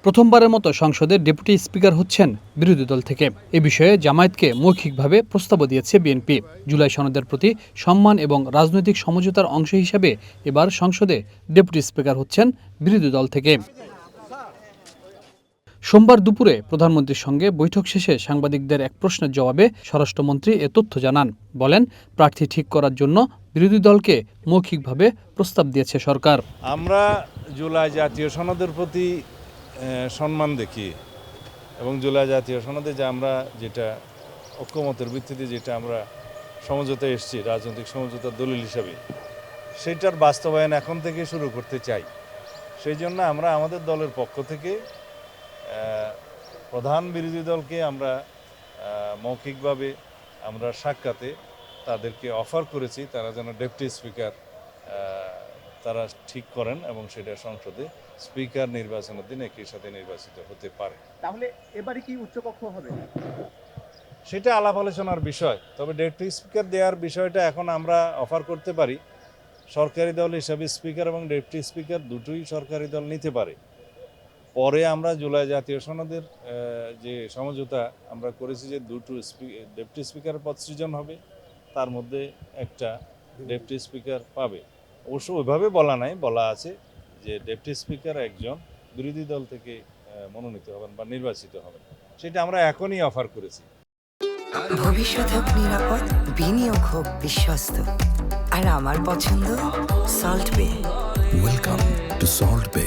প্রথমবারের মতো সংসদের ডেপুটি স্পিকার হচ্ছেন বিরোধী দল থেকে। এ বিষয়ে জামায়াতকে মৌখিকভাবে প্রস্তাবও দিয়েছে বিএনপি। জুলাই সনদের প্রতি সম্মান এবং রাজনৈতিক সমঝোতার অংশ হিসেবে এবার সংসদে ডেপুটি স্পিকার হচ্ছেন বিরোধী দল থেকে। সোমবার দুপুরে প্রধানমন্ত্রীর সঙ্গে বৈঠক শেষে সাংবাদিকদের এক প্রশ্নের জবাবে স্বরাষ্ট্রমন্ত্রী এ তথ্য জানান। বলেন, প্রার্থী ঠিক করার জন্য বিরোধী দলকে মৌখিকভাবে প্রস্তাব দিয়েছে সরকার। আমরা জুলাই জাতীয় সনদের প্রতি সম্মান দেখি এবং জুলাই জাতীয় সনদে যে আমরা যেটা ঐক্যমতের ভিত্তিতে যেটা আমরা সমঝোতায় এসেছি, রাজনৈতিক সমঝোতার দলিল হিসাবে, সেটার বাস্তবায়ন এখন থেকে শুরু করতে চাই। সেই জন্য আমরা আমাদের দলের পক্ষ থেকে প্রধান বিরোধী দলকে আমরা মৌখিকভাবে আমরা সাক্ষাতে তাদেরকে অফার করেছি তারা যেন ডেপুটি স্পিকার তারা ঠিক করেন এবং সেটা সংসদে স্পিকার নির্বাচনের দিন একই সাথে নির্বাচিত হতে পারে। তাহলে এবারে কি উচ্চকক্ষ হবে? সেটা আলাপ আলোচনার বিষয়। তবে ডেপুটি স্পিকার দেওয়ার বিষয়টা এখন আমরা অফার করতে পারি। সরকারি দল হিসাবে স্পিকার এবং ডেপুটি স্পিকার দুটোই সরকারি দল নিতে পারে। পরে আমরা জুলাই জাতীয় সনদের যে সমঝোতা আমরা করেছি যে দুটো ডেপুটি স্পিকার পদ সৃজন হবে, তার মধ্যে একটা ডেপুটি স্পিকার পাবে। অবশ্য ওইভাবে বলা নাই, বলা আছে যে ডেপুটি স্পিকার একজন বিরোধী দল থেকে মনোনীত হবেন বা নির্বাচিত হবেন। সেটা আমরা এখনই অফার করেছি। ভবিষ্যৎ হোক নিরাপদ, বিনিয়োগ হোক বিশ্বস্ত, আর আমার পছন্দ সল্ট বে। ওয়েলকাম টু সল্ট বে।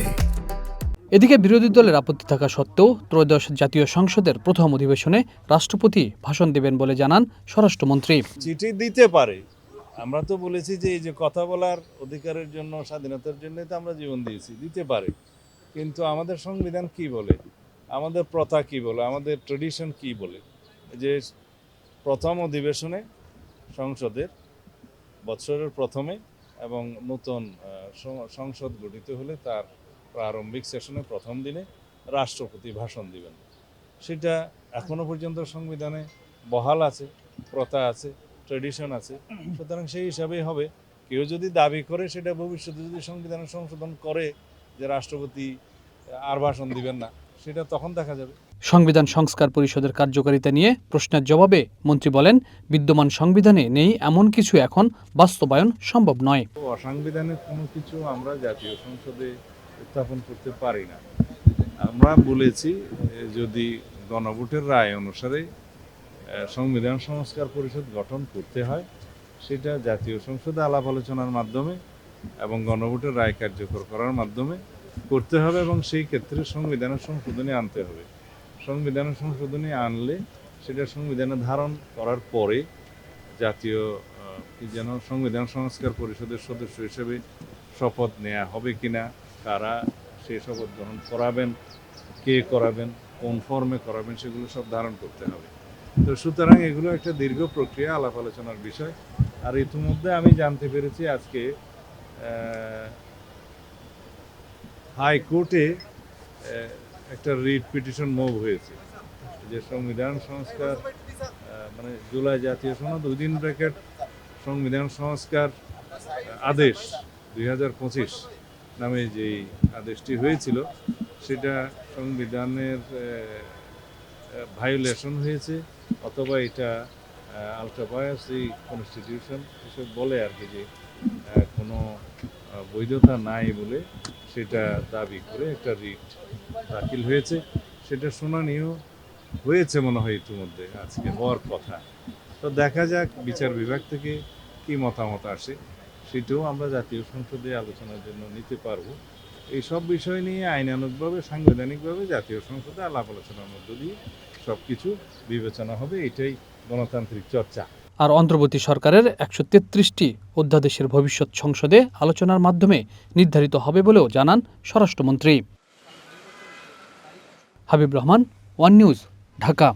এদিকে বিরোধী দলের আপত্তি থাকা সত্ত্বেও ত্রয়োদশ জাতীয় সংসদের প্রথম অধিবেশনে রাষ্ট্রপতি ভাষণ দেবেন বলে জানান স্বরাষ্ট্রমন্ত্রী। চিঠি দিতে পারে। আমরা তো বলেছি যে এই যে কথা বলার অধিকারের জন্য, স্বাধীনতার জন্য তো আমরা জীবন দিয়েছি, দিতে পারে। কিন্তু আমাদের সংবিধান কি বলে, আমাদের প্রথা কি বলে, আমাদের ট্রেডিশন কি বলে, যে প্রথম অধিবেশনে সংসদের বৎসরের প্রথমে এবং নতুন সংসদ গঠিত হলে তার প্রারম্ভিক সেশনে প্রথম দিনে রাষ্ট্রপতি ভাষণ দিবেন। সেটা এখনো পর্যন্ত সংবিধানে বহাল আছে, প্রথা আছে, ট্রেডিশন আছে। সুতরাং সেই হিসাবেই হবে। কেউ যদি দাবি করে সেটা ভবিষ্যতে যদি সংবিধানের সংশোধন করে যে রাষ্ট্রপতি আর ভাষণ দিবেন না, সেটা তখন দেখা যাবে। সংবিধান সংস্কার পরিষদের কার্যকারিতা নিয়ে প্রশ্নের জবাবে মন্ত্রী বলেন, বিদ্যমান সংবিধানে নেই এমন কিছু এখন বাস্তবায়ন সম্ভব নয়। অসাংবিধানিক কোনো কিছু আমরা জাতীয় সংসদে উত্থাপন করতে পারি না। আমরা বলেছি যদি গণভোটের রায় অনুসারে সংবিধান সংস্কার পরিষদ গঠন করতে হয়, সেটা জাতীয় সংসদে আলাপ আলোচনার মাধ্যমে এবং গণভোটের রায় কার্যকর করার মাধ্যমে করতে হবে এবং সেই ক্ষেত্রে সংবিধানের সংশোধনী আনতে হবে। সংবিধানের সংশোধনী আনলে সেটা সংবিধানে ধারণ করার পরে জাতীয় সংবিধান সংস্কার পরিষদের সদস্য হিসেবে শপথ নেওয়া হবে কিনা, কারা সেই শপথ গ্রহণ করাবেন, কে করাবেন, কোন ফর্মে করাবেন, সেগুলো সব ধারণ করতে হবে। তো সুতরাং এগুলো একটা দীর্ঘ প্রক্রিয়া, আলাপ আলোচনার বিষয়। আর ইতিমধ্যে আমি জানতে পেরেছি আজকে হাইকোর্টে একটা রিট পিটিশন মুভ হয়েছে যে সংবিধান সংস্কার মানে জুলাই জাতীয় সনদ উইদিন ব্র্যাকেট সংবিধান সংস্কার আদেশ 2025 নামে যেই আদেশটি হয়েছিল সেটা সংবিধানের ভায়োলেশন হয়েছে, অথবা এটা আলট্রা ভায়োলেন্স এই কনস্টিটিউশন এসব বলে আর কি, যে কোনো বৈধতা নাই বলে সেটা দাবি করে একটা রিট দাখিল হয়েছে। সেটা শুনানিও হয়েছে মনে হয় ইতিমধ্যে, আজকে হওয়ার কথা। তো দেখা যাক বিচার বিভাগ থেকে কি মতামত আসে, সেটাও আমরা জাতীয় সংসদে আলোচনার জন্য নিতে পারবো। এই সব বিষয় নিয়ে আইনানুগভাবে, সাংবিধানিকভাবে জাতীয় সংসদে আলাপ আলোচনার মধ্য দিয়ে সব কিছু বিবেচনা হবে। এটাই গণতান্ত্রিক চর্চা। আর অন্তর্বর্তী সরকারের 133টি অধ্যাদেশের ভবিষ্যৎ সংসদে আলোচনার মাধ্যমে নির্ধারিত হবে বলেও জানান স্বরাষ্ট্রমন্ত্রী। Habib Rahman, one news, Dhaka.